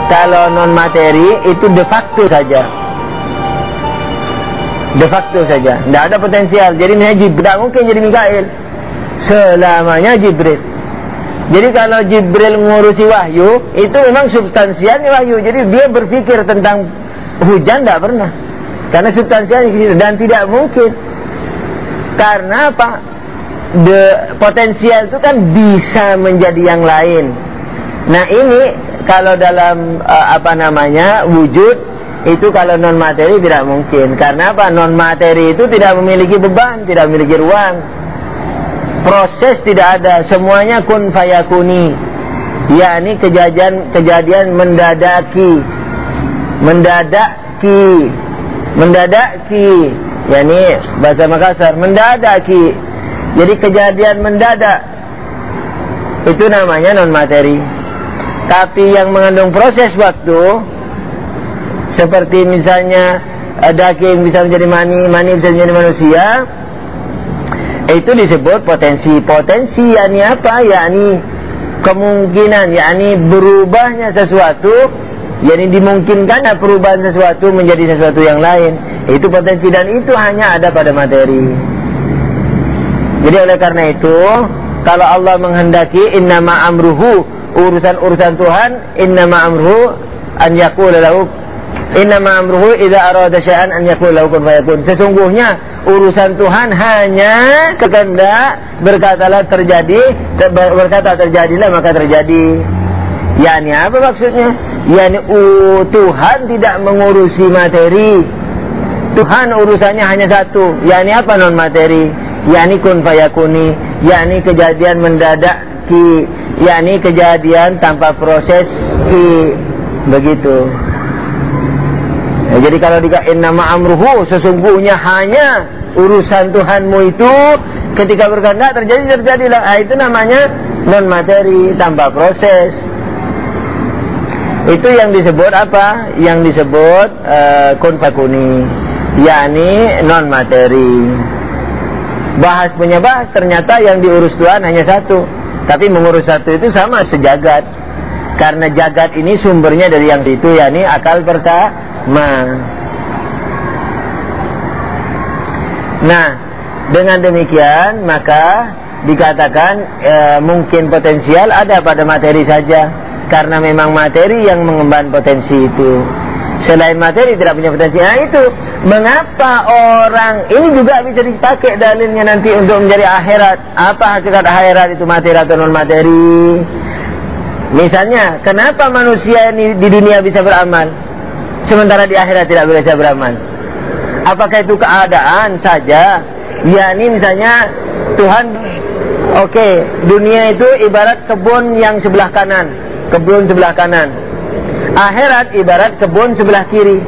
Kalau non materi itu de facto saja. De facto saja, tidak ada potensial. Jadi misalnya Jibril, tidak mungkin jadi Mikail, selamanya Jibril. Jadi kalau Jibril mengurusi wahyu, itu memang substansialnya wahyu. Jadi dia berpikir tentang hujan tidak pernah, karena substansialnya gitu. Dan tidak mungkin, karena apa? Potensial itu kan bisa menjadi yang lain. Nah ini kalau dalam wujud itu, kalau non materi tidak mungkin. Karena apa? Non materi itu tidak memiliki beban, tidak memiliki ruang. Proses tidak ada, semuanya kun fayakuni, yakni kejadian mendadaki, yakni bahasa Makassar, mendadaki. Jadi kejadian mendadak itu namanya non materi. Tapi yang mengandung proses waktu, seperti misalnya daging bisa menjadi mani, mani bisa menjadi manusia, itu disebut potensi. Potensi yakni apa? Yakni kemungkinan, yakni berubahnya sesuatu, yakni dimungkinkan perubahan sesuatu menjadi sesuatu yang lain. Itu potensi, dan itu hanya ada pada materi. Jadi oleh karena itu, kalau Allah menghendaki, innama amruhu, urusan-urusan Tuhan, innama amruhu an yaqula lahu, innama amruhu idza arada syai'an an yaqula lahu kun fayakun. Sesungguhnya urusan Tuhan hanya kehendak, berkatalah terjadi, berkata terjadilah maka terjadi. Yani apa maksudnya? Yani Tuhan tidak mengurusi materi. Tuhan urusannya hanya satu, yakni apa? Non materi. Yakni kun fayakuni, yakni kejadian mendadak ki, yakni kejadian tanpa proses ki, begitu. Ya, jadi kalau dikatakan nama amruhu, sesungguhnya hanya urusan Tuhanmu itu ketika berkehendak terjadilah. Itu namanya non materi tanpa proses. Itu yang disebut apa? Yang disebut kun fakuni, yakni non materi. Bahas punya bahas, ternyata yang diurus Tuhan hanya satu, tapi mengurus satu itu sama sejagat. Karena jagat ini sumbernya dari yang itu, yakni akal pertama. Nah, dengan demikian maka dikatakan mungkin potensial ada pada materi saja, karena memang materi yang mengemban potensi itu. Selain materi tidak punya potensi. Nah itu mengapa orang ini juga bisa dipakai dalilnya nanti untuk menjadi akhirat. Apa hakikat akhirat itu, materi atau non materi? Misalnya, kenapa manusia ini di dunia bisa beramal, sementara di akhirat tidak bisa beramal? Apakah itu keadaan saja? Yakni misalnya Tuhan, oke, dunia itu ibarat kebun yang sebelah kanan, kebun sebelah kanan. Akhirat ibarat kebun sebelah kiri.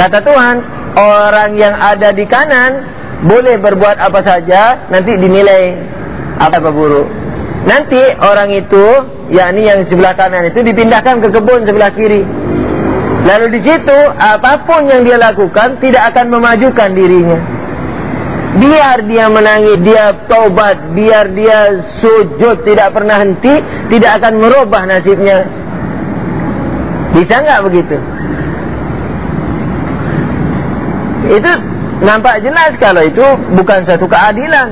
Kata Tuhan, orang yang ada di kanan boleh berbuat apa saja, nanti dinilai apa buruk. Nanti orang itu, yakni yang sebelah kanan itu dipindahkan ke kebun sebelah kiri. Lalu di situ apapun yang dia lakukan tidak akan memajukan dirinya. Biar dia menangis, dia taubat, biar dia sujud tidak pernah henti, tidak akan merubah nasibnya. Bisa nggak begitu? Itu nampak jelas kalau itu bukan satu keadilan.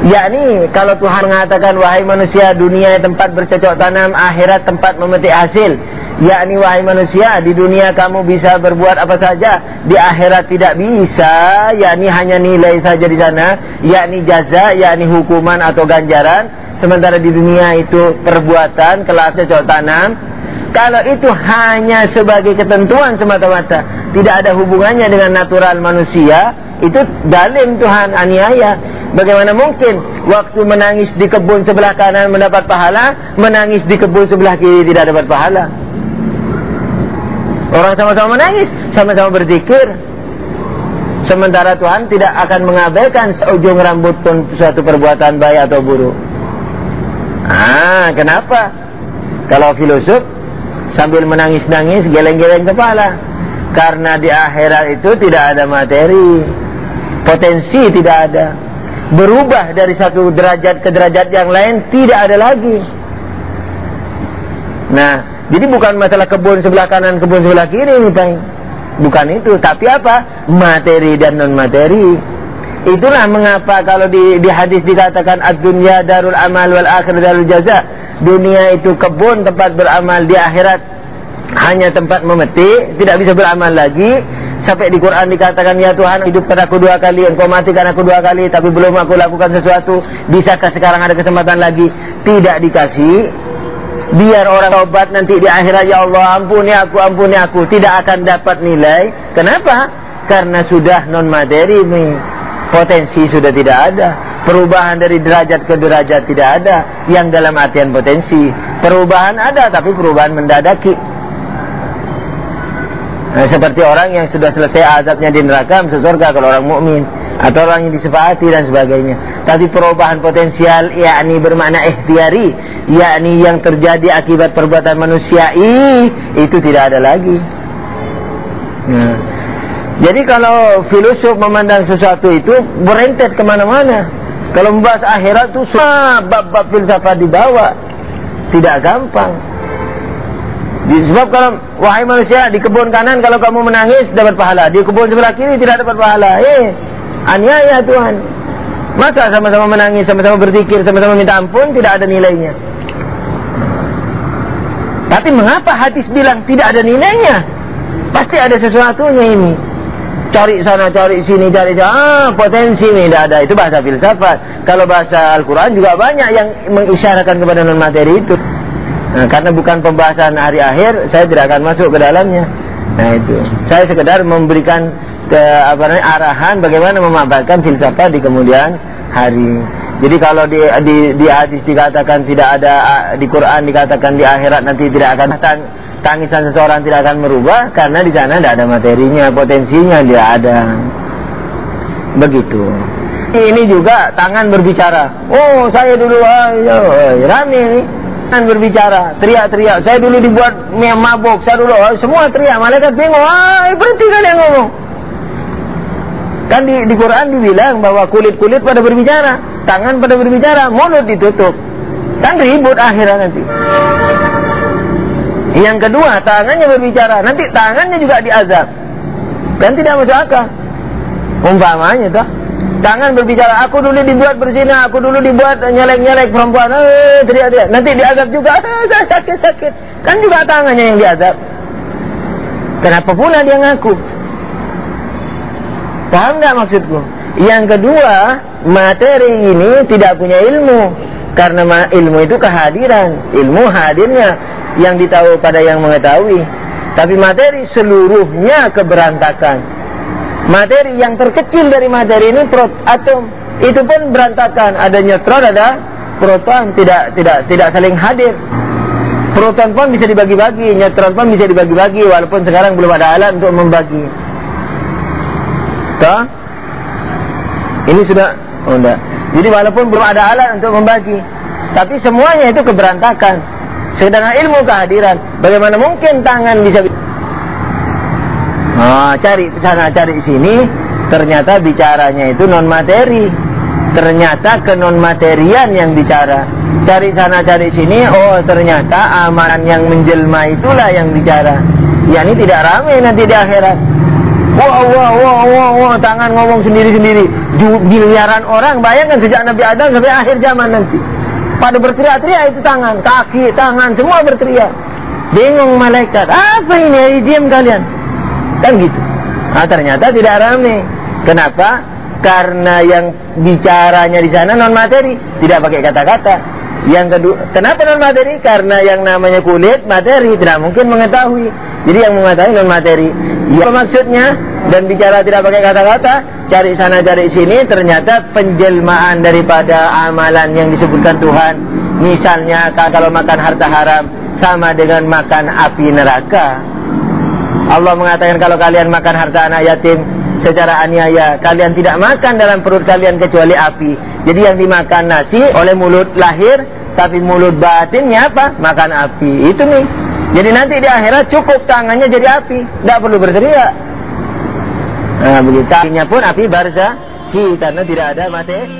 Yakni kalau Tuhan mengatakan, wahai manusia, dunia tempat bercocok tanam, akhirat tempat memetik hasil. Yakni wahai manusia, di dunia kamu bisa berbuat apa saja, di akhirat tidak bisa. Yakni hanya nilai saja di sana, yakni jaza, yakni hukuman atau ganjaran. Sementara di dunia itu perbuatan, kelas cocok tanam. Kalau itu hanya sebagai ketentuan semata-mata, tidak ada hubungannya dengan natural manusia, itu zalim Tuhan, aniaya. Bagaimana mungkin waktu menangis di kebun sebelah kanan mendapat pahala, menangis di kebun sebelah kiri tidak dapat pahala? Orang sama-sama menangis, sama-sama berzikir. Sementara Tuhan tidak akan mengabaikan seujung rambut pun suatu perbuatan baik atau buruk. Kenapa? Kalau filosof sambil menangis-nangis, geleng-geleng kepala. Karena di akhirat itu tidak ada materi, potensi tidak ada. Berubah dari satu derajat ke derajat yang lain tidak ada lagi. Nah, jadi bukan masalah kebun sebelah kanan, kebun sebelah kiri nih, Bang. Bukan itu, tapi apa? Materi dan non materi. Itulah mengapa kalau di hadis dikatakan ad-dunya darul amal wal akhir darul jaza. Dunia itu kebun tempat beramal, di akhirat hanya tempat memetik, tidak bisa beramal lagi. Sampai di Quran dikatakan, ya Tuhan, hidupkan aku 2 kali, engkau matikan aku 2 kali, tapi belum aku lakukan sesuatu. Bisakah sekarang ada kesempatan lagi? Tidak dikasih. Biar orang taubat nanti di akhirat, ya Allah ampuni aku, tidak akan dapat nilai. Kenapa? Karena sudah non materi nih. Potensi sudah tidak ada. Perubahan dari derajat ke derajat tidak ada. Yang dalam artian potensi. Perubahan ada, tapi perubahan mendadaki. Nah, seperti orang yang sudah selesai azabnya di neraka masuk surga kalau orang mukmin, atau orang yang disefaati dan sebagainya. Tapi perubahan potensial, yakni bermakna ikhtiari, yakni yang terjadi akibat perbuatan manusia, itu tidak ada lagi. Nah, jadi kalau filosof memandang sesuatu itu berentet kemana-mana. Kalau membahas akhirat itu semua bab-bab filsafat dibawa, tidak gampang. Sebab kalau, wahai manusia, di kebun kanan kalau kamu menangis dapat pahala, di kebun sebelah kiri tidak dapat pahala. Aniaya Tuhan. Masa sama-sama menangis, sama-sama berzikir, sama-sama minta ampun, tidak ada nilainya? Tapi mengapa hadis bilang tidak ada nilainya? Pasti ada sesuatunya ini. Cari sana, cari sini, cari sana. Potensi ini tidak ada. Itu bahasa filsafat. Kalau bahasa Al-Quran juga banyak yang mengisyaratkan kepada non-materi itu. Nah, karena bukan pembahasan hari akhir, saya tidak akan masuk ke dalamnya. Nah itu, saya sekedar memberikan arahan bagaimana memaparkan filsafat di kemudian hari. Jadi kalau di hadis dikatakan tidak ada, di Quran dikatakan di akhirat nanti tidak akan tangisan seseorang tidak akan merubah, karena di sana tidak ada materinya, potensinya tidak ada. Begitu. Ini juga tangan berbicara. Oh, saya dulu rame nih. Berbicara, teriak-teriak. Saya dulu dibuat mabuk, saya dulu semua teriak. Malaikat bingung, berhenti kalian ngomong. Kan di Quran dibilang bahwa kulit-kulit pada berbicara, tangan pada berbicara, mulut ditutup. Kan ribut akhirat nanti. Yang kedua, tangannya berbicara, nanti tangannya juga diazab. Kan tidak masuk akal. Umpamanya tuh, tangan berbicara, aku dulu dibuat berzina, aku dulu dibuat nyelek-nyelek perempuan, teriak-teriak. Nanti diazab juga, saya sakit-sakit. Kan juga tangannya yang diazab. Kenapa pula dia ngaku? Paham nggak maksudku? Yang kedua, materi ini tidak punya ilmu. Karena ilmu itu kehadiran. Ilmu hadirnya yang ditahu pada yang mengetahui. Tapi materi seluruhnya keberantakan. Materi yang terkecil dari materi ini atom, itu pun berantakan. Ada neutron, ada proton, tidak saling hadir. Proton pun bisa dibagi-bagi, neutron pun bisa dibagi-bagi, walaupun sekarang belum ada alat untuk membagi. Toh? Ini sudah, enggak. Jadi walaupun belum ada alat untuk membagi, tapi semuanya itu keberantakan. Sedangkan ilmu kehadiran, bagaimana mungkin tangan bisa cari sana cari sini, ternyata bicaranya itu non materi. Ternyata ke non materian yang bicara. Cari sana cari sini, ternyata amalan yang menjelma itulah yang bicara. Ya ini tidak ramai nanti di akhirat. Wah, tangan ngomong sendiri-sendiri. Miliaran orang, bayangkan sejak Nabi Adam sampai akhir zaman nanti. Pada berteriak-teriak itu tangan, kaki, tangan, semua berteriak. Bingung malaikat, apa ini? Diam kalian. Kan gitu. Ternyata tidak ramai. Kenapa? Karena yang bicaranya di sana non materi, tidak pakai kata-kata. Yang kedua, kenapa non materi? Karena yang namanya kulit materi, tidak mungkin mengetahui. Jadi yang mengetahui non materi. Ya maksudnya, dan bicara tidak pakai kata-kata, cari sana cari sini, ternyata penjelmaan daripada amalan yang disebutkan Tuhan. Misalnya kalau makan harta haram sama dengan makan api neraka. Allah mengatakan kalau kalian makan harta anak yatim secara aniaya, kalian tidak makan dalam perut kalian kecuali api. Jadi yang dimakan nasi oleh mulut lahir, tapi mulut batinnya apa? Makan api. Itu nih. Jadi nanti di akhirat cukup tangannya jadi api, tidak perlu berteriak. Nah begitu. Apinya pun api barzakhi karena tidak ada materi.